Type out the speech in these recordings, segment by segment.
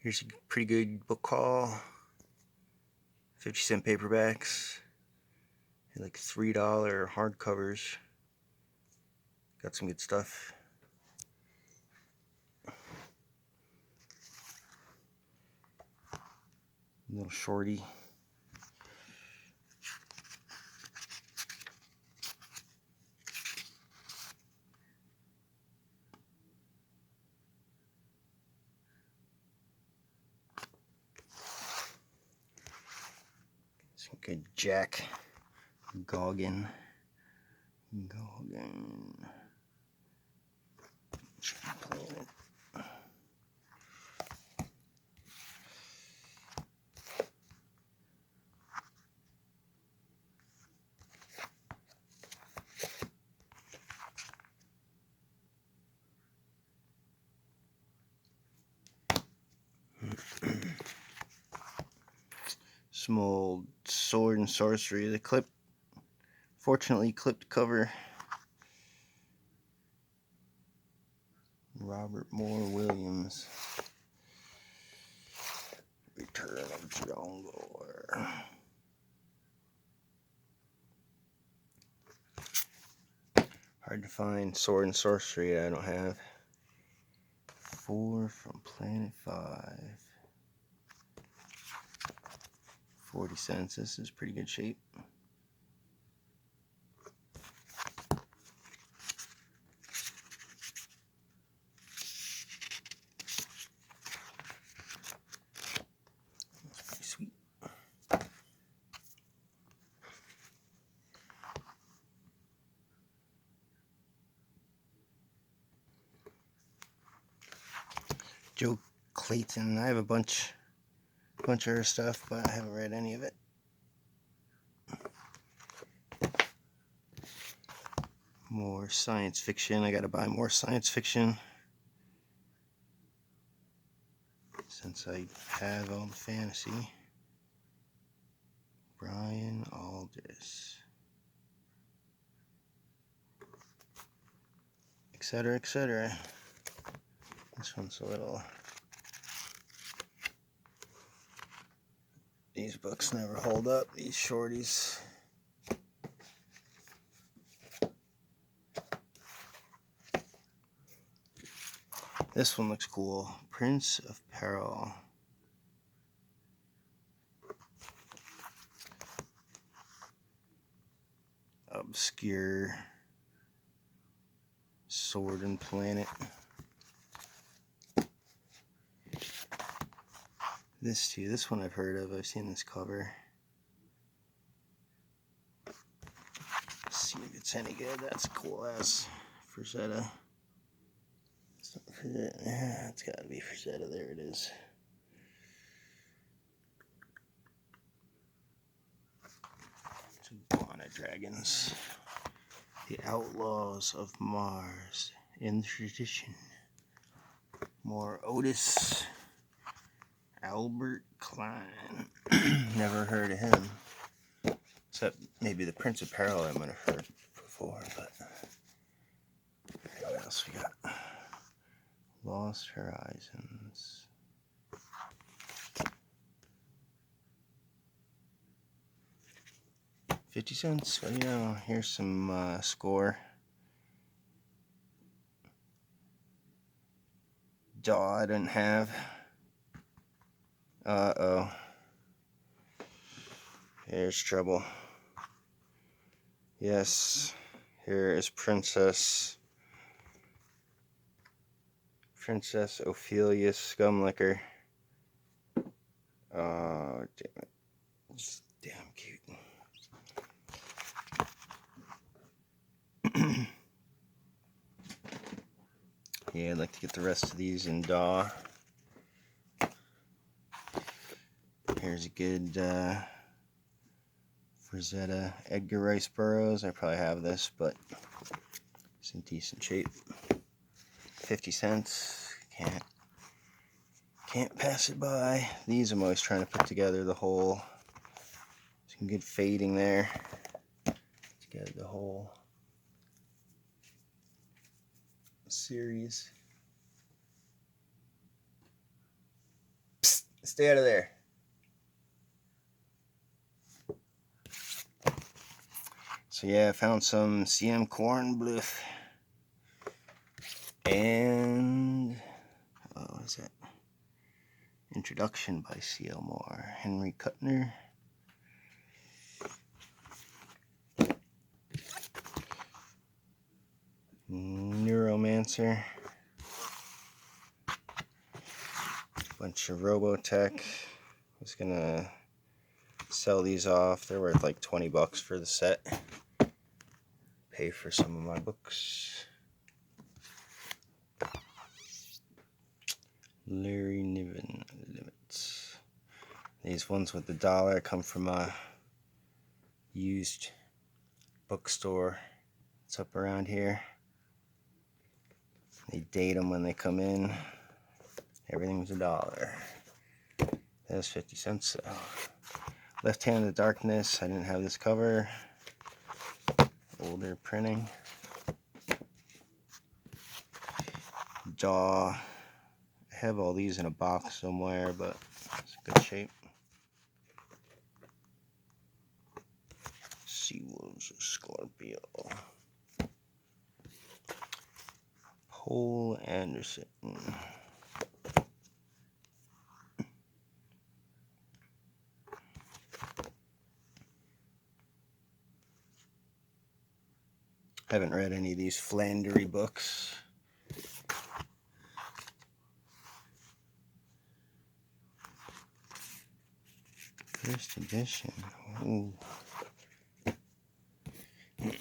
Here's a pretty good book haul. 50-cent paperbacks. And like $3 hardcovers. Got some good stuff. Little shorty. Some good Jack Goggin. Planet. Some old Sword and Sorcery. The fortunately clipped cover. Robert Moore Williams. Return of Jongor. Hard to find Sword and Sorcery I don't have. 4 from Planet 5. 40 cents. This is pretty good shape. That's pretty sweet. Joe Clayton. I have a bunch of her stuff, but I haven't read any of it. More science fiction. I gotta buy more science fiction since I have all the fantasy. Brian Aldiss, etc., etc. This one's a little. These books never hold up. These shorties. This one looks cool. Prince of Peril. Obscure Sword and Planet. This too. This one I've heard of. I've seen this cover. Let's see if it's any good. That's cool as Frazetta. Yeah, it's got to be Frazetta. There it is. Some Guana Dragons. The Outlaws of Mars in Tradition. More Otis. Albert Klein. Never heard of him. Except maybe the Prince of Peril I might have heard before, but what else we got? Lost Horizons. $0.50. What do you know? Here's some score. Daw I didn't have. Uh-oh. Here's trouble. Yes. Here is Princess Ophelia Scumlicker. Oh, damn it. It's damn cute. Yeah, I'd like to get the rest of these in DAW. Here's a good Frazetta Edgar Rice Burroughs. I probably have this, but it's in decent shape. 50 cents. Can't pass it by. These I'm always trying to put together the whole. Some good fading there. Together the whole series. Stay out of there. So yeah, I found some CM Kornbluth. And what is that? Introduction by C.L. Moore. Henry Kuttner. Neuromancer. Bunch of Robotech. I was gonna sell these off. They're worth like 20 bucks for the set. Pay for some of my books. Larry Niven Limits. These ones with the dollar come from a used bookstore. It's up around here. They date them when they come in. Everything's $1. That's 50 cents. So. Left Hand of the Darkness. I didn't have this cover. Older printing. Jaw. I have all these in a box somewhere, but it's in good shape. Seawolves of Scorpio. Poul Anderson. Haven't read any of these Flannery books. First edition. Ooh.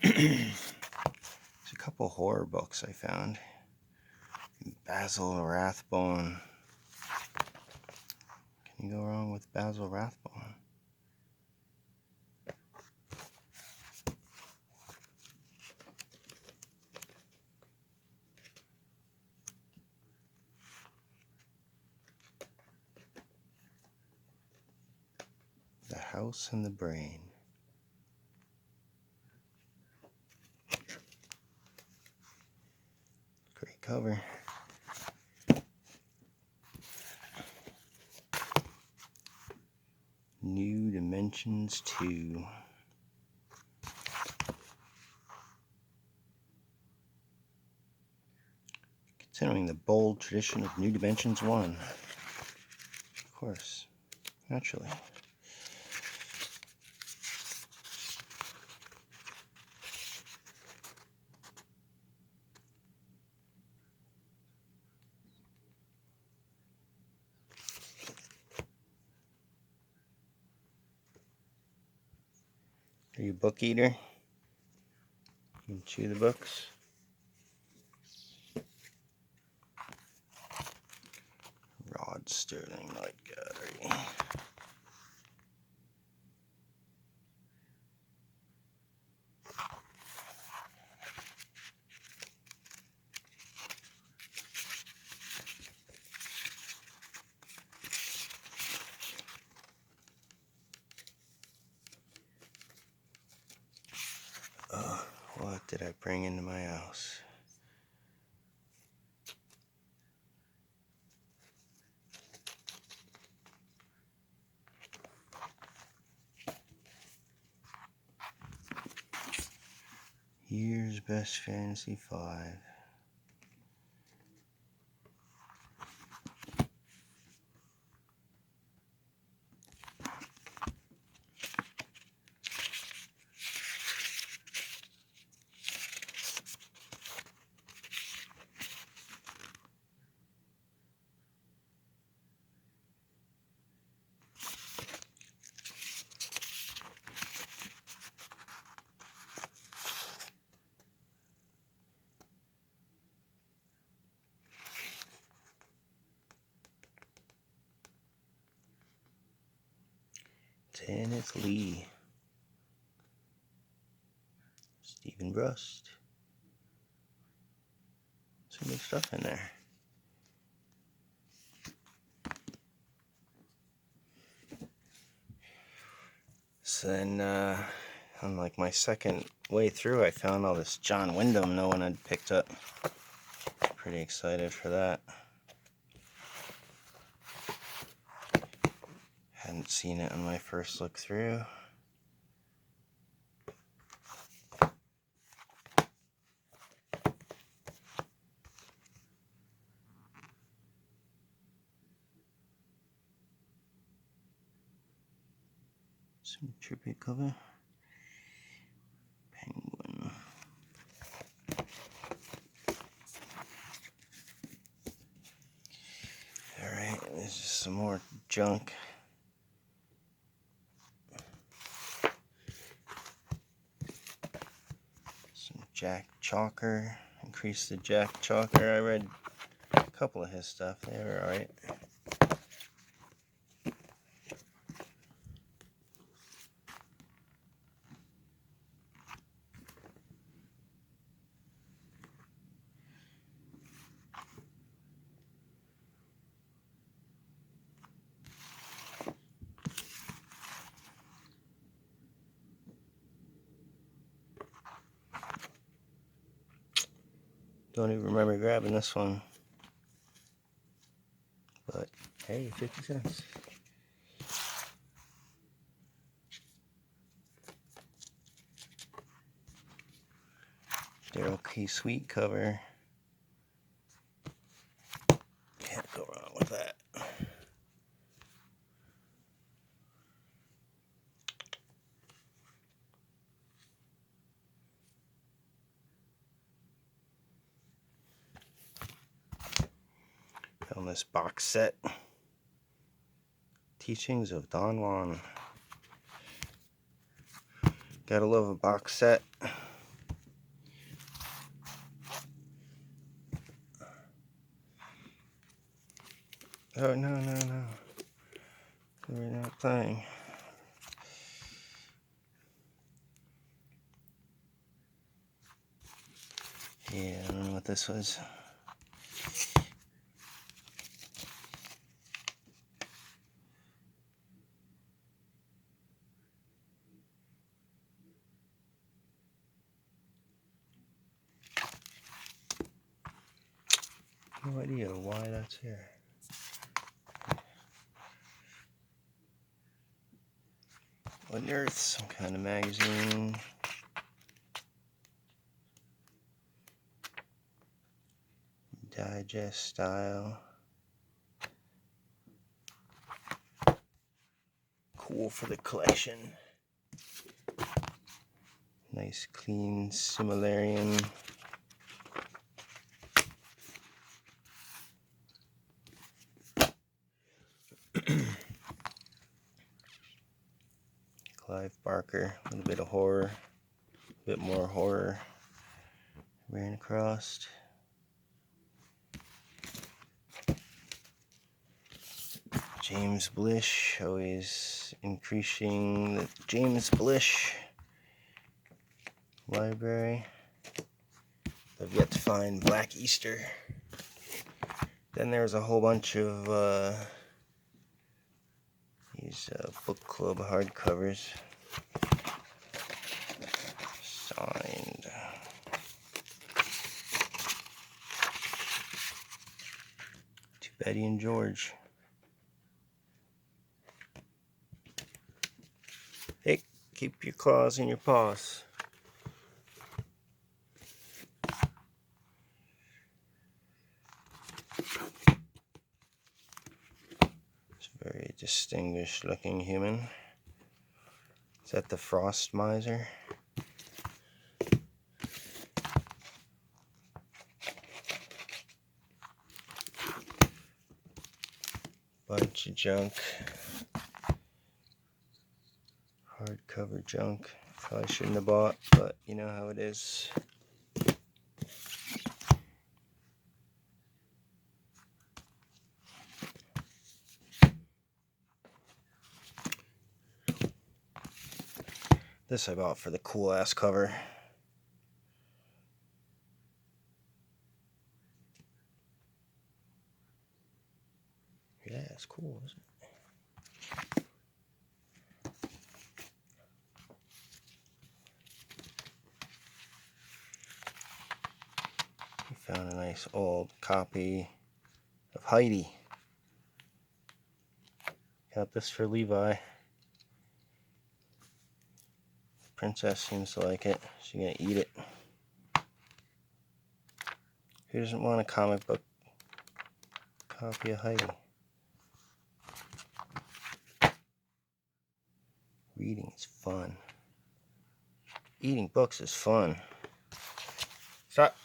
There's a couple horror books I found. Basil Rathbone. Can you go wrong with Basil Rathbone? The House and the Brain. Great cover. New Dimensions 2. Continuing the bold tradition of New Dimensions 1. Of course, naturally. Are you a book eater? You can chew the books. Rod Sterling Night Gallery. What did I bring into my house? Year's Best Fantasy 5. Kenneth Lee. Stephen Rust. Some good stuff in there. So then, on like my second way through, I found all this John Wyndham no one had picked up. Pretty excited for that. hadn't seen it on my first look through. Some trippy cover. Penguin. Alright, there's just some more junk. Some Jack Chalker. Increase the Jack Chalker. I read a couple of his stuff. They were alright. Don't even remember grabbing this one. But hey, 50 cents. Daryl K. Sweet cover. Can't go wrong with that. On this box set. Teachings of Don Juan. Gotta love a box set. Oh, no. We're not playing. Yeah, I don't know what this was. No idea why that's here. What on earth? Some kind of magazine. Digest style. Cool for the collection. Nice clean Similarian. Clive Barker, a little bit of horror, a bit more horror ran across. James Blish, always increasing the James Blish library. I've yet to find Black Easter. Then there's a whole bunch of these book club hardcovers. Signed. To Betty and George. Hey, keep your claws in your paws. It's a very distinguished looking human. Is that the Frost Miser? Bunch of junk. Hardcover junk. Probably shouldn't have bought, but you know how it is. This I bought for the cool ass cover. Yeah, it's cool, isn't it? We found a nice old copy of Heidi. Got this for Levi. Princess seems to like it. She's gonna eat it. Who doesn't want a comic book copy of Heidi? Reading is fun. Eating books is fun. Stop.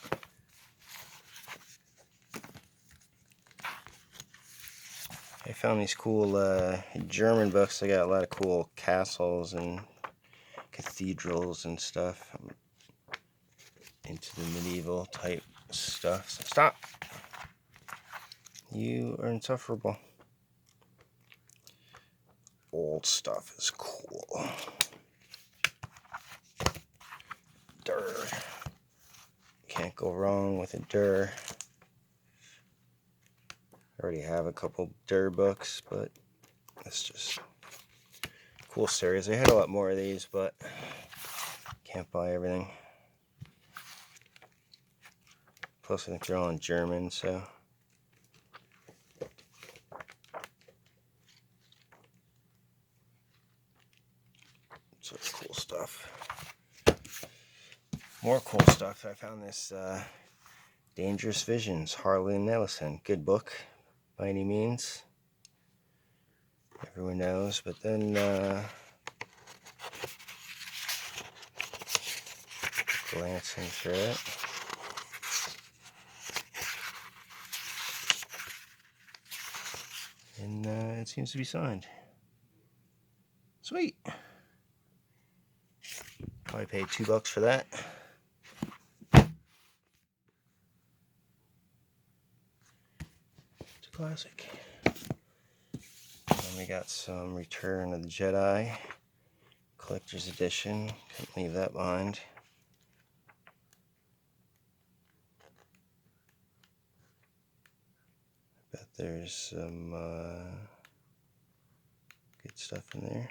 I found these cool German books. They got a lot of cool castles and cathedrals and stuff. I'm into the medieval type stuff. So stop. You are insufferable. Old stuff is cool. Durr. Can't go wrong with a Durr. I already have a couple Durr books, but it's just cool series. I had a lot more of these, but can't buy everything. Plus, I think they're all in German, so. Sort of cool stuff. More cool stuff. I found this Dangerous Visions, Harlan Ellison. Good book, by any means. Everyone knows, but then glancing through it. And it seems to be signed. Sweet. Probably paid $2 for that. It's a classic. And we got some Return of the Jedi Collector's Edition. Couldn't leave that behind. Bet there's some good stuff in there.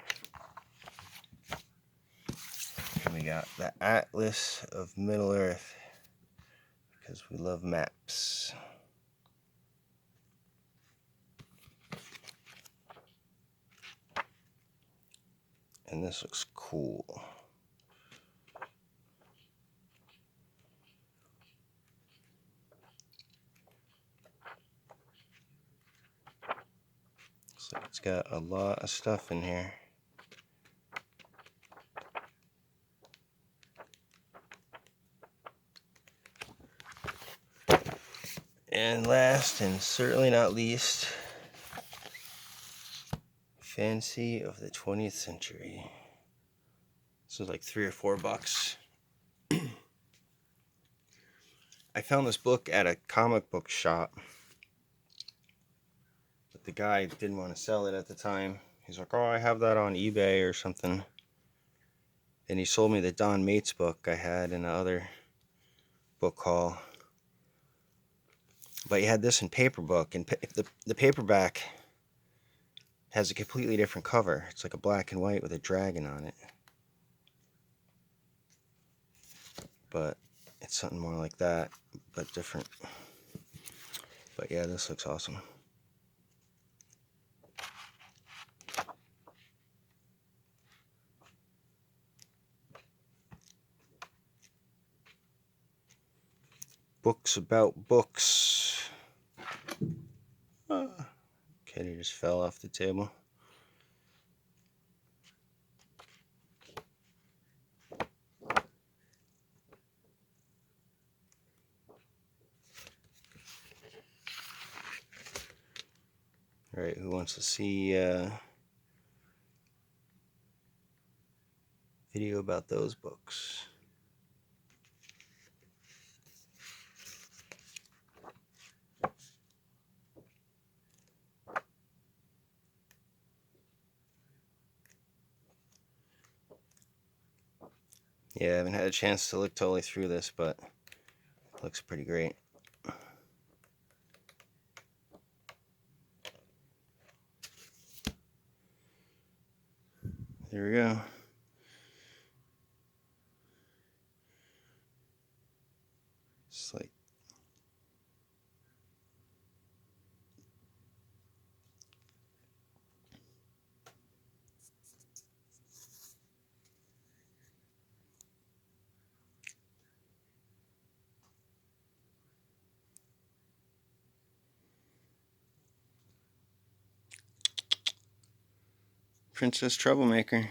And we got the Atlas of Middle Earth, because we love maps. And this looks cool. So it's got a lot of stuff in here. And last and certainly not least, Fantasy of the 20th Century. This is like $3 or $4. I found this book at a comic book shop, but the guy didn't want to sell it at the time. He's like, oh, I have that on eBay or something. Then he sold me the Don Mates book I had in the other book haul. But he had this in paper book, and the paperback has a completely different cover. It's like a black and white with a dragon on it. But it's something more like that, but different. But yeah, this looks awesome. Books about books. Kitty just fell off the table. Alright, who wants to see video about those books? Yeah, I haven't had a chance to look totally through this, but it looks pretty great. There we go. It's like Princess Troublemaker.